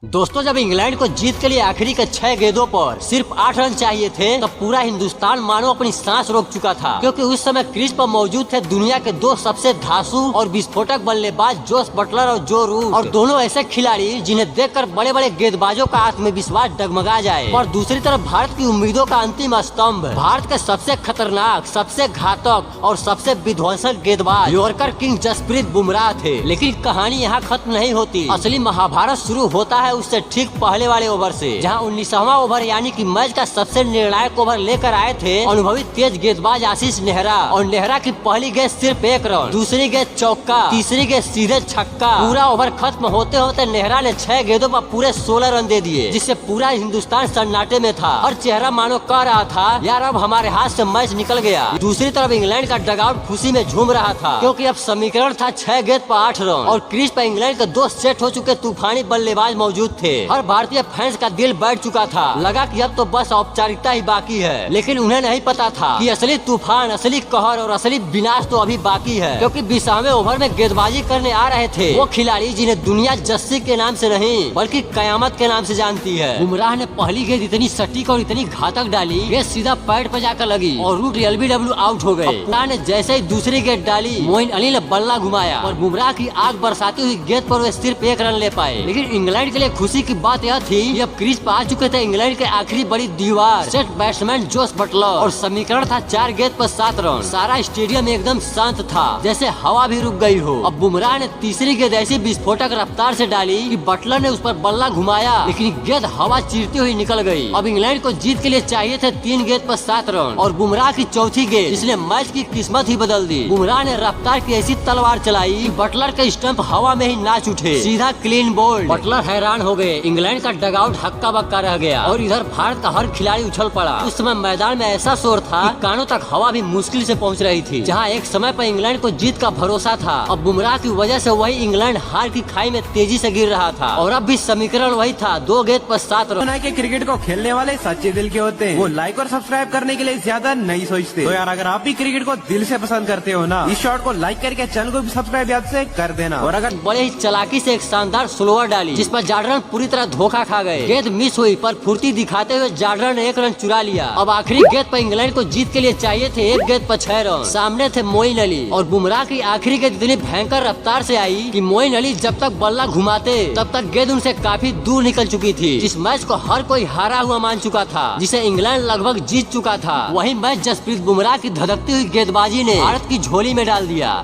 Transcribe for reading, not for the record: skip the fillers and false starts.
दोस्तों, जब इंग्लैंड को जीत के लिए आखिरी के 6 गेंदों पर सिर्फ 8 रन चाहिए थे तब पूरा हिंदुस्तान मानो अपनी सांस रोक चुका था, क्योंकि उस समय क्रीज पर मौजूद थे दुनिया के दो सबसे धांसू और विस्फोटक बल्लेबाज जोस बटलर और जो रूट, और दोनों ऐसे खिलाड़ी जिन्हें देखकर बड़े बड़े गेंदबाजों का आत्मविश्वास डगमगा जाए। और दूसरी तरफ भारत की उम्मीदों का अंतिम स्तंभ, भारत के सबसे खतरनाक, सबसे घातक और सबसे विध्वंसक गेंदबाज यॉर्कर किंग जसप्रीत बुमराह थे। लेकिन कहानी यहाँ खत्म नहीं होती। असली महाभारत शुरू होता है उससे ठीक पहले वाले ओवर से, जहां 19वां ओवर यानी कि मैच का सबसे निर्णायक ओवर लेकर आए थे अनुभवी तेज गेंदबाज आशीष नेहरा। और नेहरा की पहली गेंद सिर्फ 1 रन, दूसरी गेंद चौका, तीसरी गेंद सीधे छक्का। पूरा ओवर खत्म होते होते नेहरा ने 6 गेंदों पर पूरे 16 रन दे दिए, जिससे पूरा हिंदुस्तान सन्नाटे में था। हर चेहरा मानो कह रहा था यार अब हमारे हाथ से मैच निकल गया। दूसरी तरफ इंग्लैंड का डगआउट खुशी में झूम रहा था, क्योंकि अब समीकरण था 6 गेंद पर 8 रन और क्रीज पर इंग्लैंड के 2 सेट हो चुके तूफानी बल्लेबाज मौजूद थे। हर भारतीय फैंस का दिल बैठ चुका था, लगा कि अब तो बस औपचारिकता ही बाकी है। लेकिन उन्हें नहीं पता था कि असली तूफान, असली कहर और असली विनाश तो अभी बाकी है, क्योंकि 20वें ओवर में गेंदबाजी करने आ रहे थे वो खिलाड़ी जिन्हें दुनिया जस्सी के नाम से नहीं बल्कि कयामत के नाम से जानती है। बुमराह ने पहली गेंद इतनी सटीक और इतनी घातक डाली, ये सीधा पैड पर जाकर लगी और रूट LBW आउट हो गए। बुमराह ने जैसे ही दूसरी गेंद डाली, मोइन अली ने बल्ला घुमाया और बुमराह की आग बरसाती हुई गेंद पर वे सिर्फ 1 रन ले पाए। लेकिन इंग्लैंड के लिए खुशी की बात यह थी कि अब क्रीज पर आ चुके थे इंग्लैंड के आखिरी बड़ी दीवार, सेट बैट्समैन जोस बटलर, और समीकरण था 4 गेंद पर 7 रन। सारा स्टेडियम एकदम शांत था, जैसे हवा भी रुक गई हो। अब बुमराह ने तीसरी गेंद ऐसी विस्फोटक रफ्तार से डाली कि बटलर ने उस पर बल्ला घुमाया, लेकिन गेंद हवा चीरती हुई निकल गई। अब इंग्लैंड को जीत के लिए चाहिए थे 3 गेंद पर 7 रन और बुमराह की चौथी गेंद जिसने मैच की किस्मत ही बदल दी। बुमराह ने रफ्तार की ऐसी तलवार चलाई कि बटलर के स्टंप हवा में ही नाच उठे, सीधा क्लीन बोल्ड। बटलर हैरान हो गए, इंग्लैंड का डगआउट हक्का बक्का रह गया और इधर भारत का हर खिलाड़ी उछल पड़ा। उस समय मैदान में ऐसा शोर था कि कानों तक हवा भी मुश्किल से पहुंच रही थी। जहां एक समय पर इंग्लैंड को जीत का भरोसा था, अब बुमराह की वजह से वही इंग्लैंड हार की खाई में तेजी से गिर रहा था। और अब भी समीकरण वही था, 2 गेंद पर 7 रन। के क्रिकेट को खेलने वाले सच्चे दिल के होते हैं, वो लाइक और सब्सक्राइब करने के लिए ज्यादा नहीं सोचते। तो यार अगर आप भी क्रिकेट को दिल से पसंद करते हो ना, इस शॉट को लाइक करके चैनल को भी सब्सक्राइब याद से कर देना। और अगर बड़े ही चालाकी से एक शानदार स्लोअर डाली जिस पर जार्डन पूरी तरह धोखा खा गए। गेंद मिस हुई पर फुर्ती दिखाते हुए जार्डन ने 1 रन चुरा लिया। अब आखिरी गेंद पर इंग्लैंड को जीत के लिए चाहिए थे 1 गेंद पर 6 रन। सामने थे मोइन अली और बुमराह की आखिरी गेंद इतनी भयंकर रफ्तार से आई कि मोइन अली जब तक बल्ला घुमाते तब तक गेंद उनसे काफी दूर निकल चुकी थी। इस मैच को हर कोई हारा हुआ मान चुका था, जिसे इंग्लैंड लगभग जीत चुका था। वही मैच जसप्रीत बुमराह की धधकती हुई गेंदबाजी ने भारत की झोली में डाल दिया।